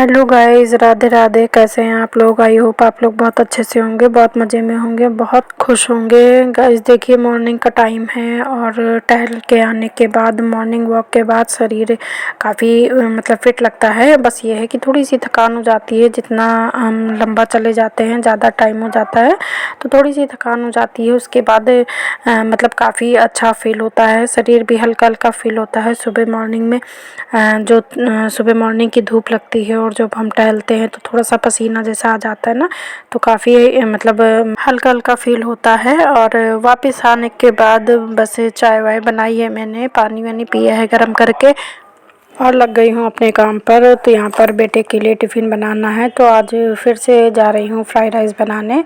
Hello guys, Radhe Radhe. कैसे हैं आप लोग? आई होप आप लोग बहुत अच्छे से होंगे, बहुत मज़े में होंगे, बहुत खुश होंगे। गाइस देखिए, मॉर्निंग का टाइम है और टहल के आने के बाद, मॉर्निंग वॉक के बाद शरीर काफ़ी मतलब फिट लगता है। बस ये है कि थोड़ी सी थकान हो जाती है, जितना हम लंबा चले जाते हैं, ज़्यादा टाइम हो जाता है तो थोड़ी सी थकान हो जाती है। उसके बाद मतलब काफ़ी अच्छा फील होता है, शरीर भी हल्का हल्का फील होता है। सुबह मॉर्निंग में जो सुबह मॉर्निंग की धूप लगती है और जब हम टहलते हैं तो थोड़ा सा पसीना जैसा आ जाता है ना, तो काफ़ी मतलब हल्का हल्का फील होता है। और वापस आने के बाद बस चाय वाय बनाई है मैंने, पानी वानी पिया है गर्म करके और लग गई हूँ अपने काम पर। तो यहाँ पर बेटे के लिए टिफ़िन बनाना है, तो आज फिर से जा रही हूँ फ्राइड राइस बनाने,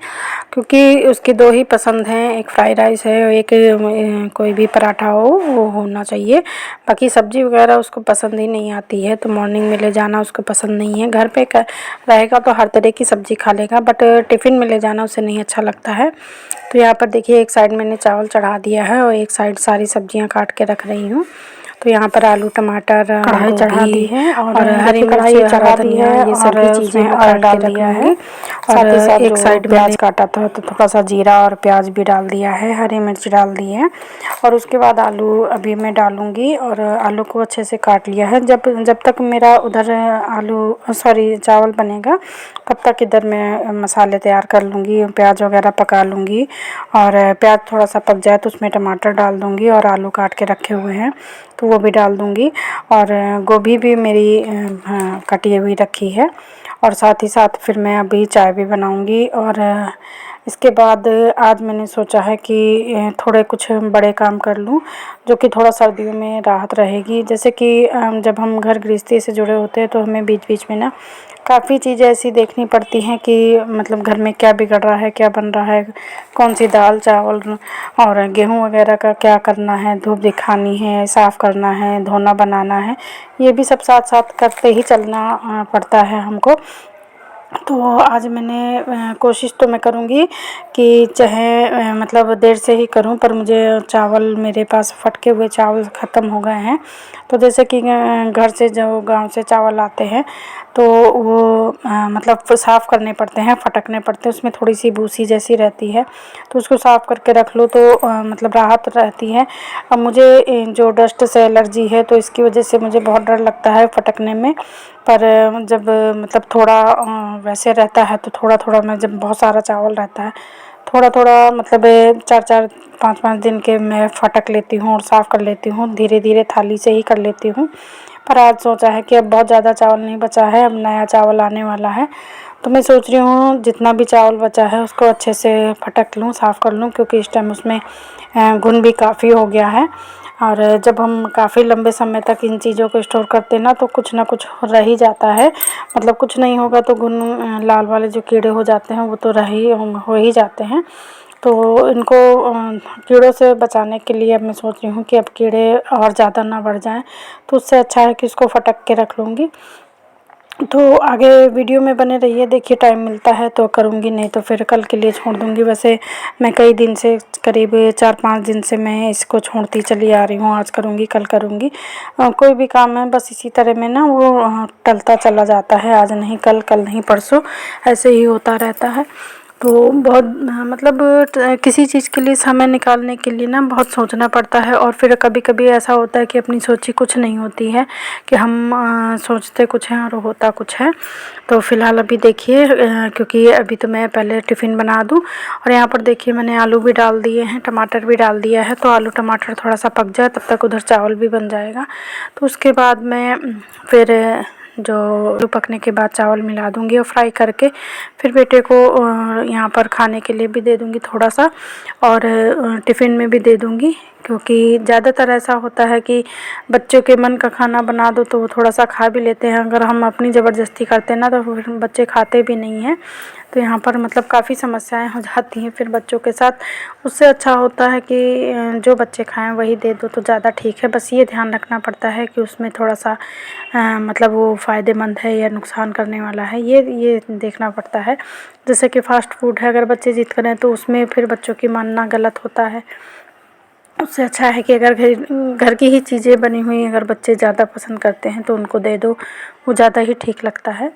क्योंकि उसकी दो ही पसंद हैं, एक फ्राइड राइस है और एक कोई भी पराठा हो वो होना चाहिए। बाकी सब्ज़ी वगैरह उसको पसंद ही नहीं आती है, तो मॉर्निंग में ले जाना उसको पसंद नहीं है। घर पे रहेगा तो हर तरह की सब्ज़ी खा लेगा, बट टिफ़िन में ले जाना उसे नहीं अच्छा लगता है। तो यहाँ पर देखिए, एक साइड मैंने चावल चढ़ा दिया है और एक साइड सारी सब्जियाँ काट के रख रही हूँ। तो यहाँ पर आलू टमाटर कढ़ाई चढ़ा दी है और हरी देखिए मिर्च कढ़ाई हरा चढ़ा दी धनिया, है ये और सभी चीज़ें उसमें मैं ऑयल काट के डाल रख दिया है। लूँगी। और साथ ही साथ एक जो साइड प्याज मैंने काटा था तो थोड़ा सा जीरा और प्याज भी डाल दिया है, हरी मिर्च डाल दी है और उसके बाद आलू अभी मैं डालूँगी और आलू को अच्छे से काट लिया है। जब जब तक मेरा उधर चावल बनेगा तब तक इधर मैं मसाले तैयार कर लूँगी, प्याज वगैरह पका लूँगी। और प्याज थोड़ा सा पक जाए तो उसमें टमाटर डाल दूँगी और आलू काट के रखे हुए हैं तो वो भी डाल दूँगी। और गोभी भी मेरी कटी हुई रखी है। और साथ ही साथ फिर मैं अभी चाय भी बनाऊँगी। और इसके बाद आज मैंने सोचा है कि थोड़े कुछ बड़े काम कर लूँ, जो कि थोड़ा सर्दियों में राहत रहेगी। जैसे कि जब हम घर गृहस्थी से जुड़े होते हैं तो हमें बीच बीच में ना काफ़ी चीज़ें ऐसी देखनी पड़ती हैं कि मतलब घर में क्या बिगड़ रहा है, क्या बन रहा है, कौन सी दाल चावल और गेहूँ वगैरह का क्या करना है, धूप दिखानी है, साफ़ करना है, धोना बनाना है, ये भी सब साथ साथ करते ही चलना पड़ता है हमको। तो आज मैंने कोशिश तो मैं करूँगी कि चाहे मतलब देर से ही करूँ, पर मुझे चावल मेरे पास फटके हुए चावल ख़त्म हो गए हैं। तो जैसे कि घर से जो गांव से चावल आते हैं तो वो मतलब साफ़ करने पड़ते हैं, फटकने पड़ते हैं, उसमें थोड़ी सी भूसी जैसी रहती है, तो उसको साफ़ करके रख लो तो मतलब राहत रहती है। अब मुझे जो डस्ट से एलर्जी है तो इसकी वजह से मुझे बहुत डर लगता है फटकने में। पर जब मतलब थोड़ा वैसे रहता है तो थोड़ा थोड़ा मैं, जब बहुत सारा चावल रहता है थोड़ा थोड़ा मतलब 4-4 5-5 दिन के मैं फटक लेती हूँ और साफ़ कर लेती हूँ, धीरे धीरे थाली से ही कर लेती हूँ। पर आज सोचा है कि अब बहुत ज़्यादा चावल नहीं बचा है, अब नया चावल आने वाला है, तो मैं सोच रही हूँ जितना भी चावल बचा है उसको अच्छे से फटक लूँ, साफ़ कर लूँ, क्योंकि इस टाइम उसमें घुन भी काफ़ी हो गया है। और जब हम काफ़ी लंबे समय तक इन चीज़ों को स्टोर करते हैं ना तो कुछ ना कुछ रह ही जाता है, मतलब कुछ नहीं होगा तो घुन लाल वाले जो कीड़े हो जाते हैं वो तो हो ही जाते हैं। तो इनको कीड़ों से बचाने के लिए अब मैं सोच रही हूँ कि अब कीड़े और ज़्यादा ना बढ़ जाएं, तो उससे अच्छा है कि इसको फटक के रख लूँगी। तो आगे वीडियो में बने रहिए, देखिए टाइम मिलता है तो करूँगी, नहीं तो फिर कल के लिए छोड़ दूँगी। वैसे मैं कई दिन से, करीब 4-5 दिन से मैं इसको छोड़ती चली आ रही हूँ, आज करूँगी कल करूँगी। कोई भी काम है बस इसी तरह में ना वो टलता चला जाता है, आज नहीं कल, कल नहीं परसों, ऐसे ही होता रहता है। तो बहुत मतलब किसी चीज़ के लिए समय निकालने के लिए ना बहुत सोचना पड़ता है, और फिर कभी कभी ऐसा होता है कि अपनी सोची कुछ नहीं होती है, कि हम सोचते कुछ हैं और होता कुछ है। तो फ़िलहाल अभी देखिए क्योंकि अभी तो मैं पहले टिफ़िन बना दूँ। और यहाँ पर देखिए मैंने आलू भी डाल दिए हैं, टमाटर भी डाल दिया है, तो आलू टमाटर थोड़ा सा पक जाए तब तक उधर चावल भी बन जाएगा। तो उसके बाद मैं फिर जो आलू पकने के बाद चावल मिला दूँगी और फ्राई करके फिर बेटे को यहाँ पर खाने के लिए भी दे दूँगी थोड़ा सा, और टिफ़िन में भी दे दूँगी। क्योंकि ज़्यादातर ऐसा होता है कि बच्चों के मन का खाना बना दो तो वो थोड़ा सा खा भी लेते हैं, अगर हम अपनी ज़बरदस्ती करते हैं ना तो फिर बच्चे खाते भी नहीं हैं। तो यहाँ पर मतलब काफ़ी समस्याएं हो जाती हैं फिर बच्चों के साथ। उससे अच्छा होता है कि जो बच्चे खाएं वही दे दो तो ज़्यादा ठीक है। बस ये ध्यान रखना पड़ता है कि उसमें थोड़ा सा मतलब वो फ़ायदेमंद है या नुकसान करने वाला है, ये देखना पड़ता है। जैसे कि फ़ास्ट फूड है, अगर बच्चे ज़िद करें तो उसमें फिर बच्चों की मानना गलत होता है। उससे अच्छा है कि अगर घर की ही चीज़ें बनी हुई अगर बच्चे ज़्यादा पसंद करते हैं तो उनको दे दो, वो ज़्यादा ही ठीक लगता है।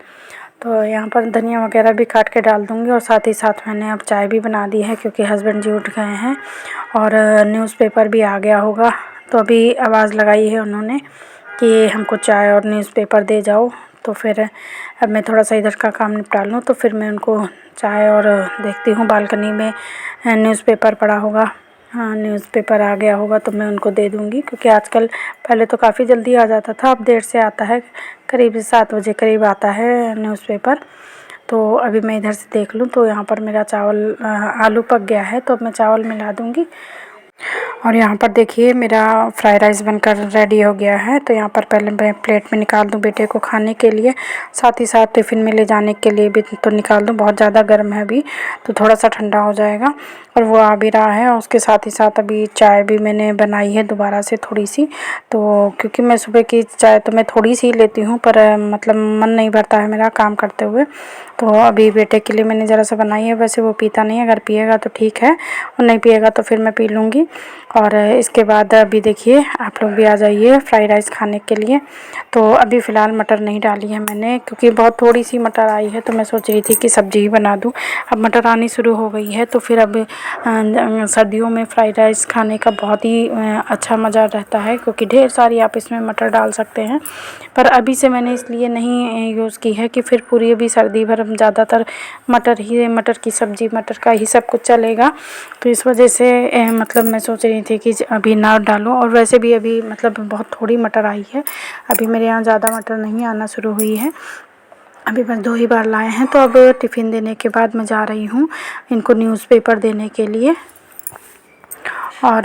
तो यहाँ पर धनिया वगैरह भी काट के डाल दूँगी और साथ ही साथ मैंने अब चाय भी बना दी है क्योंकि हस्बैंड जी उठ गए हैं और न्यूज़पेपर भी आ गया होगा। तो अभी आवाज़ लगाई है उन्होंने कि हमको चाय और न्यूज़पेपर दे जाओ। तो फिर अब मैं थोड़ा सा इधर का काम निपटा लूँ तो फिर मैं उनको चाय और देखती हूँ बालकनी में न्यूज़पेपर पड़ा होगा, हाँ न्यूज़पेपर आ गया होगा तो मैं उनको दे दूँगी क्योंकि आजकल पहले तो काफ़ी जल्दी आ जाता था, अब देर से आता है, करीब 7 बजे करीब आता है न्यूज़पेपर। तो अभी मैं इधर से देख लूँ तो यहाँ पर मेरा चावल आलू पक गया है तो अब मैं चावल मिला दूँगी। और यहाँ पर देखिए मेरा फ्राई राइस बनकर रेडी हो गया है। तो यहाँ पर पहले मैं प्लेट में निकाल दूँ बेटे को खाने के लिए, साथ ही साथ टिफ़िन में ले जाने के लिए भी तो निकाल दूँ। बहुत ज़्यादा गर्म है अभी, तो थोड़ा सा ठंडा हो जाएगा। और वो आ भी रहा है और उसके साथ ही साथ अभी चाय भी मैंने बनाई है दोबारा से थोड़ी सी। तो क्योंकि मैं सुबह की चाय तो मैं थोड़ी सी ही लेती हूँ पर मतलब मन नहीं भरता है मेरा काम करते हुए। तो अभी बेटे के लिए मैंने ज़रा सा बनाई है, वैसे वो पीता नहीं है, अगर पिएगा तो ठीक है और नहीं पिएगा तो फिर मैं पी लूँगी। और इसके बाद अभी देखिए आप लोग भी आ जाइए फ्राई राइस खाने के लिए। तो अभी फ़िलहाल मटर नहीं डाली है मैंने क्योंकि बहुत थोड़ी सी मटर आई है तो मैं सोच रही थी कि सब्ज़ी ही बना दूँ। अब मटर आनी शुरू हो गई है तो फिर अब सर्दियों में फ्राइड राइस खाने का बहुत ही अच्छा मज़ा रहता है क्योंकि ढेर सारी आप इसमें मटर डाल सकते हैं। पर अभी से मैंने इसलिए नहीं यूज़ की है कि फिर पूरी अभी सर्दी भर ज़्यादातर मटर की सब्ज़ी, मटर का ही सब कुछ चलेगा। तो इस वजह से मतलब मैं सोच रही थी कि अभी ना डालूँ। और वैसे भी अभी मतलब बहुत थोड़ी मटर आई है, अभी मेरे यहाँ ज़्यादा मटर नहीं आना शुरू हुई है, अभी बस 2 ही बार लाए हैं। तो अब टिफ़िन देने के बाद मैं जा रही हूँ इनको न्यूज़पेपर देने के लिए। और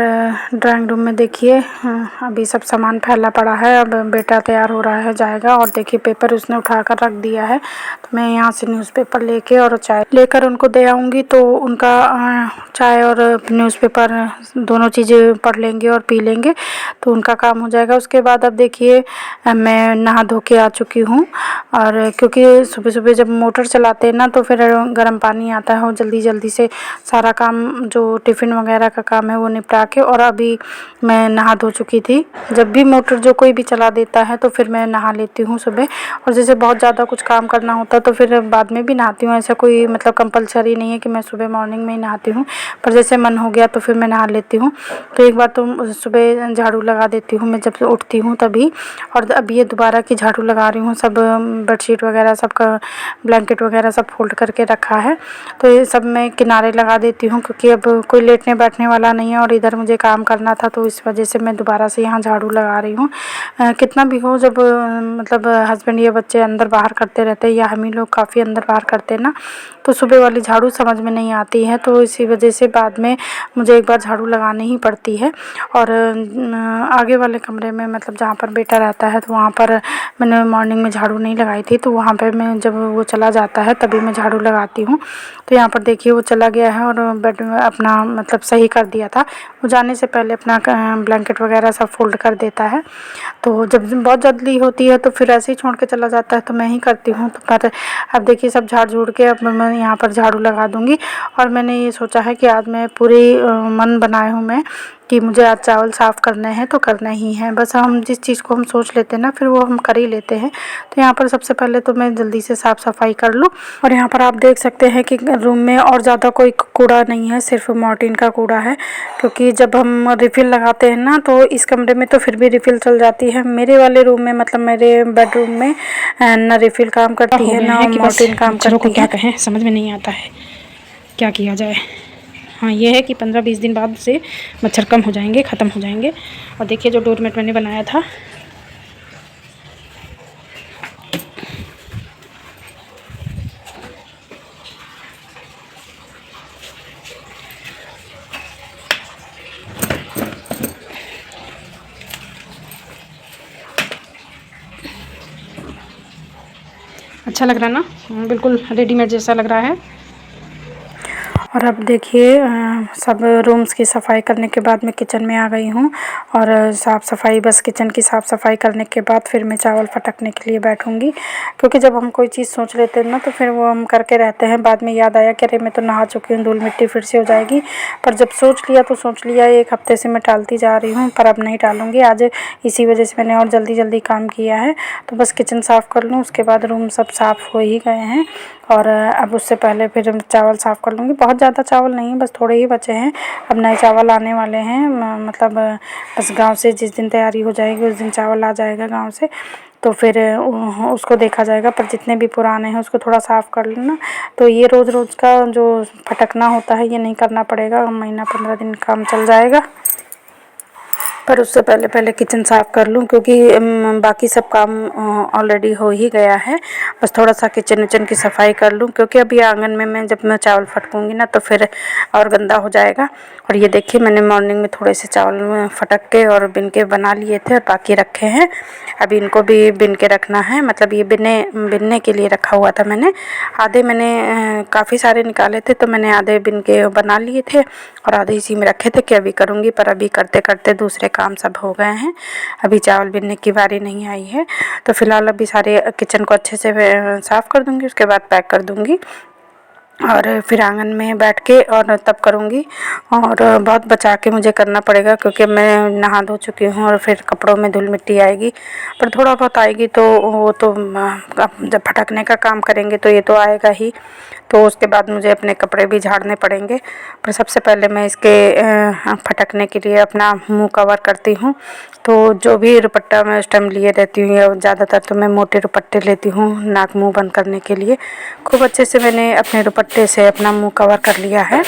ड्राइंग रूम में देखिए अभी सब सामान फैला पड़ा है। अब बेटा तैयार हो रहा है, जाएगा और देखिए पेपर उसने उठा कर रख दिया है। तो मैं यहाँ से न्यूज़पेपर लेके और चाय लेकर उनको दे आऊँगी तो उनका चाय और न्यूज़पेपर दोनों चीज़ें पढ़ लेंगे और पी लेंगे तो उनका काम हो जाएगा। उसके बाद अब देखिए मैं नहा धो के आ चुकी हूँ। और क्योंकि सुबह सुबह जब मोटर चलाते हैं ना तो फिर गर्म पानी आता है और जल्दी जल्दी से सारा काम जो टिफ़िन वगैरह का काम है वो निपटा के, और अभी मैं नहा धो चुकी थी। जब भी मोटर जो कोई भी चला देता है तो फिर मैं नहा लेती हूँ सुबह। और जैसे बहुत ज़्यादा कुछ काम करना होता है तो फिर बाद में भी नहाती हूँ, ऐसा कोई मतलब कंपलसरी नहीं है कि मैं सुबह मॉर्निंग में ही नहाती हूँ, पर जैसे मन हो गया तो फिर मैं नहा लेती हूँ। तो एक बार तो सुबह झाड़ू लगा देती हूँ मैं जब उठती हूँ तभी। और अभी ये दोबारा की झाड़ू लगा रही हूँ, सब बेडशीट वगैरह सबका ब्लैंकेट वगैरह सब फोल्ड करके रखा है तो ये सब मैं किनारे लगा देती हूँ क्योंकि अब कोई लेटने बैठने वाला नहीं है और इधर मुझे काम करना था तो इस वजह से मैं दोबारा से यहाँ झाड़ू लगा रही हूँ। कितना भी हो जब मतलब हस्बैंड या बच्चे अंदर बाहर करते रहते हैं या हम ही लोग काफ़ी अंदर बाहर करते हैं ना तो सुबह वाली झाड़ू समझ में नहीं आती है, तो इसी वजह से बाद में मुझे एक बार झाड़ू लगानी ही पड़ती है। और आगे वाले कमरे में मतलब जहाँ पर बेटा रहता है तो वहाँ पर मैंने मॉर्निंग में झाड़ू नहीं लगाई थी, तो वहाँ पर मैं जब वो चला जाता है तभी मैं झाड़ू लगाती हूँ। तो यहाँ पर देखिए वो चला गया है और बेड में अपना मतलब सही कर दिया था, वो जाने से पहले अपना ब्लैंकेट वगैरह सब फोल्ड कर देता है। तो जब बहुत जल्दी होती है तो फिर ऐसे ही छोड़ के चला जाता है तो मैं ही करती हूँ। तो पर अब देखिए सब झाड़ झूड़ के अब मैं यहाँ पर झाड़ू लगा दूँगी। और मैंने ये सोचा है कि आज मैं पूरी मन बनाए हूँ मैं कि मुझे आज चावल साफ़ करने हैं तो करना ही है। बस हम जिस चीज़ को हम सोच लेते हैं ना फिर वो हम कर ही लेते हैं। तो यहाँ पर सबसे पहले तो मैं जल्दी से साफ़ सफाई कर लूँ। और यहाँ पर आप देख सकते हैं कि रूम में और ज़्यादा कोई कूड़ा नहीं है, सिर्फ मॉर्टिन का कूड़ा है क्योंकि जब हम रिफ़िल लगाते हैं ना तो इस कमरे में तो फिर भी रिफ़िल चल जाती है, मेरे वाले रूम में मतलब मेरे बेडरूम में ना रिफ़िल काम करती है ना मॉर्टिन काम करती है। क्या कहें समझ में नहीं आता है, क्या किया जाए। हाँ ये है कि 15-20 दिन बाद से मच्छर कम हो जाएंगे, ख़त्म हो जाएंगे। और देखिए जो डोरमेट मैंने बनाया था अच्छा लग रहा है ना, बिल्कुल रेडीमेड जैसा लग रहा है। और अब देखिए सब रूम्स की सफाई करने के बाद मैं किचन में आ गई हूँ और साफ़ सफाई, बस किचन की साफ़ सफाई करने के बाद फिर मैं चावल फटकने के लिए बैठूँगी। क्योंकि जब हम कोई चीज़ सोच लेते हैं ना तो फिर वो हम करके रहते हैं, बाद में याद आया कि अरे मैं तो नहा चुकी हूँ, धूल मिट्टी फिर से हो जाएगी। पर जब सोच लिया तो सोच लिया, 1 हफ्ते से मैं टालती जा रही हूँ, पर अब नहीं टालूँगी। आज इसी वजह से मैंने और जल्दी काम किया है। तो बस किचन साफ़ कर लूँ, उसके बाद रूम सब साफ़ हो ही गए हैं और अब उससे पहले फिर चावल साफ़ कर लूँगी। बहुत ज़्यादा चावल नहीं, बस थोड़े ही बचे हैं। अब नए चावल आने वाले हैं, मतलब बस गांव से जिस दिन तैयारी हो जाएगी उस दिन चावल आ जाएगा गांव से, तो फिर उसको देखा जाएगा। पर जितने भी पुराने हैं उसको थोड़ा साफ़ कर लेना। तो ये रोज़ का जो फटकना होता है ये नहीं करना पड़ेगा, महीना 15 दिन काम चल जाएगा। पर उससे पहले किचन साफ़ कर लूँ, क्योंकि बाकी सब काम ऑलरेडी हो ही गया है। बस थोड़ा सा किचन की सफाई कर लूँ, क्योंकि अभी आंगन में मैं जब मैं चावल फटकूँगी ना तो फिर और गंदा हो जाएगा। और ये देखिए मैंने मॉर्निंग में थोड़े से चावल फटक के और बिन के बना लिए थे और बाकी रखे हैं। अभी इनको भी बिन के रखना है, मतलब ये बिनने के लिए रखा हुआ था मैंने। आधे मैंने काफ़ी सारे निकाले थे तो मैंने आधे बिन के बना लिए थे और आधे इसी में रखे थे कि अभी करूँगी। पर अभी करते करते दूसरे काम सब हो गए हैं, अभी चावल बिनने की बारी नहीं आई है। तो फ़िलहाल अभी सारे किचन को अच्छे से साफ़ कर दूँगी, उसके बाद पैक कर दूँगी और फिर आंगन में बैठ के और तब करूँगी। और बहुत बचा के मुझे करना पड़ेगा, क्योंकि मैं नहा धो चुकी हूँ और फिर कपड़ों में धूल मिट्टी आएगी। पर थोड़ा बहुत आएगी तो वो तो जब फटकने का काम करेंगे तो ये तो आएगा ही, तो उसके बाद मुझे अपने कपड़े भी झाड़ने पड़ेंगे। पर सबसे पहले मैं इसके फटकने के लिए अपना मुंह कवर करती हूँ। तो जो भी दुपट्टा मैं उस टाइम लिए रहती हूँ, या ज़्यादातर तो मैं मोटे दुपट्टे लेती हूँ नाक मुंह बंद करने के लिए। खूब अच्छे से मैंने अपने दुपट्टे से अपना मुंह कवर कर लिया है।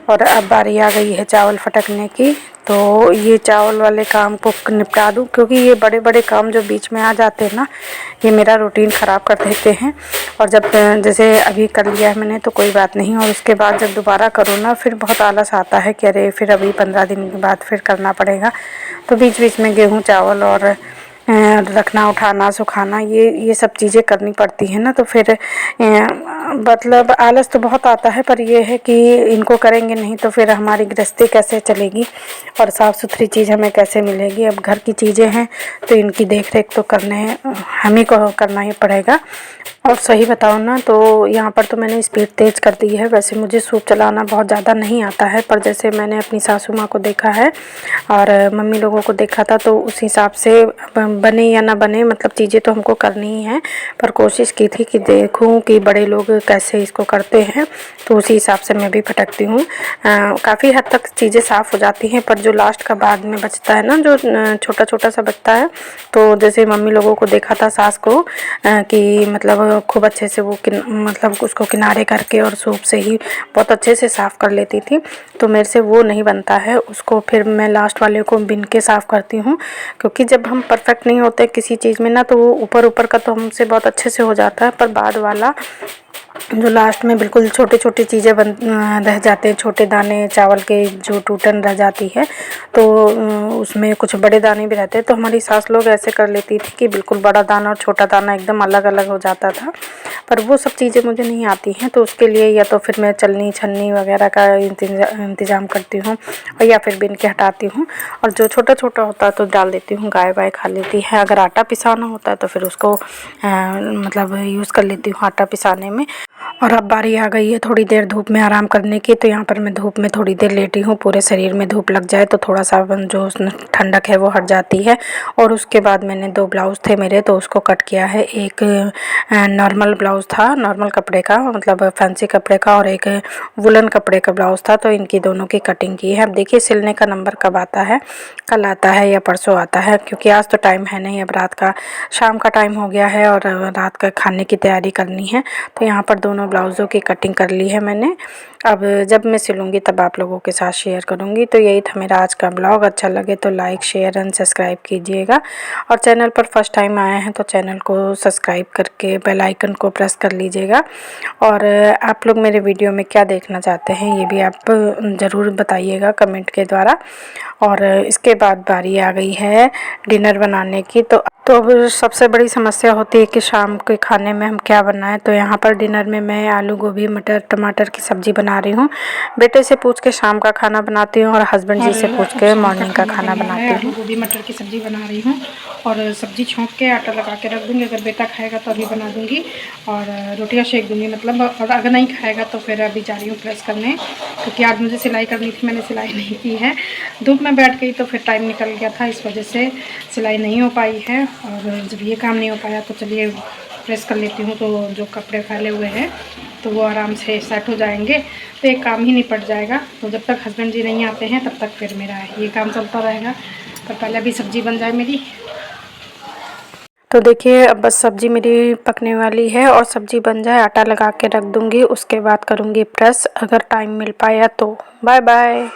और अब बारी आ गई है चावल फटकने की, तो ये चावल वाले काम को निपटा दूँ, क्योंकि ये बड़े बड़े काम जो बीच में आ जाते हैं ना ये मेरा रूटीन ख़राब कर देते हैं। और जब जैसे अभी कर लिया है मैंने तो कोई बात नहीं, और उसके बाद जब दोबारा करूँ ना फिर बहुत आलस आता है कि अरे फिर अभी 15 दिन के बाद फिर करना पड़ेगा। तो बीच बीच में गेहूँ चावल और रखना, उठाना, सुखाना, ये सब चीज़ें करनी पड़ती हैं ना, तो फिर मतलब आलस तो बहुत आता है। पर ये है कि इनको करेंगे नहीं तो फिर हमारी गृहस्थी कैसे चलेगी और साफ़ सुथरी चीज़ हमें कैसे मिलेगी। अब घर की चीज़ें हैं तो इनकी देख रेख तो हम ही को करना ही पड़ेगा। और सही बताऊँ ना तो यहाँ पर तो मैंने स्पीड तेज़ कर दी है। वैसे मुझे सूप चलाना बहुत ज़्यादा नहीं आता है, पर जैसे मैंने अपनी सासू माँ को देखा है और मम्मी लोगों को देखा था तो उस हिसाब से बने या ना बने, मतलब चीज़ें तो हमको करनी ही है। पर कोशिश की थी कि देखूँ कि बड़े लोग कैसे इसको करते हैं, तो उसी हिसाब से मैं भी फटकती हूँ। काफ़ी हद तक चीज़ें साफ़ हो जाती हैं, पर जो लास्ट का बाद में बचता है ना, जो छोटा छोटा सा बचता है, तो जैसे मम्मी लोगों को देखा था सास को कि मतलब खूब अच्छे से वो मतलब उसको किनारे करके और सूप से ही बहुत अच्छे से साफ़ कर लेती थी। तो मेरे से वो नहीं बनता है, उसको फिर मैं लास्ट वाले को बिन के साफ़ करती हूँ। क्योंकि जब हम परफेक्ट नहीं होते किसी चीज़ में ना तो वो ऊपर का तो हमसे बहुत अच्छे से हो जाता है, पर बाद वाला जो लास्ट में बिल्कुल छोटे छोटे चीज़ें रह जाते हैं, छोटे दाने चावल के जो टूटन रह जाती है, तो उसमें कुछ बड़े दाने भी रहते हैं। तो हमारी सास लोग ऐसे कर लेती थी कि बिल्कुल बड़ा दाना और छोटा दाना एकदम अलग अलग हो जाता था। पर वो सब चीज़ें मुझे नहीं आती हैं, तो उसके लिए या तो फिर मैं चलनी छन्नी वगैरह का इंतज़ाम करती हूँ और या फिर बिन के हटाती हूँ। और जो छोटा छोटा होता है तो डाल देती हूँ, गाय वाय खा लेती है। अगर आटा पिसाना होता है तो फिर उसको मतलब यूज़ कर लेती हूँ आटा पिसाने में। और अब बारी आ गई है थोड़ी देर धूप में आराम करने की, तो यहाँ पर मैं धूप में थोड़ी देर लेटी हूँ। पूरे शरीर में धूप लग जाए तो थोड़ा सा जो ठंडक है वो हट जाती है। और उसके बाद मैंने 2 ब्लाउज़ थे मेरे, तो उसको कट किया है। एक नॉर्मल ब्लाउज़ था, नॉर्मल कपड़े का, मतलब फैंसी कपड़े का, और एक वुलन कपड़े का ब्लाउज़ था, तो इनकी दोनों की कटिंग की है। अब देखिए सिलने का नंबर कब आता है, कल आता है या परसों आता है, क्योंकि आज तो टाइम है नहीं, अब रात का शाम का टाइम हो गया है और रात का खाने की तैयारी करनी है। तो यहाँ पर दोनों ब्लाउज़ों की कटिंग कर ली है मैंने। अब जब मैं सिलूँगी तब आप लोगों के साथ शेयर करूँगी। तो यही था मेरा आज का ब्लॉग। अच्छा लगे तो लाइक, शेयर एंड सब्सक्राइब कीजिएगा, और चैनल पर फर्स्ट टाइम आए हैं तो चैनल को सब्सक्राइब करके बेल आइकन को प्रेस कर लीजिएगा। और आप लोग मेरे वीडियो में क्या देखना चाहते हैं ये भी आप ज़रूर बताइएगा कमेंट के द्वारा। और इसके बाद बारी आ गई है डिनर बनाने की। तो अब सबसे बड़ी समस्या होती है कि शाम के खाने में हम क्या बनाएं। तो यहाँ पर डिनर में मैं आलू गोभी मटर टमाटर की सब्ज़ी बना रही हूँ। बेटे से पूछ के शाम का खाना बनाती हूँ और हस्बैंड जी से पूछ के मॉर्निंग का खाना बनाती हूँ। आलू गोभी मटर की सब्ज़ी बना रही हूँ और सब्ज़ी छोंक के आटा लगा के रख दूँगी। अगर बेटा खाएगा तो अभी बना दूँगी और रोटियाँ सेक दूँगी मतलब। और अगर नहीं खाएगा तो फिर अभी जा रही हूँ प्रेस करने, क्योंकि आज मुझे सिलाई करनी थी, मैंने सिलाई नहीं की है। धूप में बैठ गई तो फिर टाइम निकल गया था, इस वजह से सिलाई नहीं हो पाई है। और जब ये काम नहीं हो पाया तो चलिए प्रेस कर लेती हूँ, तो जो कपड़े फैले हुए हैं तो वो आराम से सेट हो जाएंगे, तो एक काम ही निपट जाएगा। तो जब तक हस्बैंड जी नहीं आते हैं तब तक फिर मेरा ये काम चलता रहेगा। तो पहले अभी सब्ज़ी बन जाए मेरी। तो देखिए अब बस सब्ज़ी मेरी पकने वाली है और सब्ज़ी बन जाए आटा लगा के रख दूँगी। उसके बाद करूँगी प्रेस, अगर टाइम मिल पाया तो। Bye bye.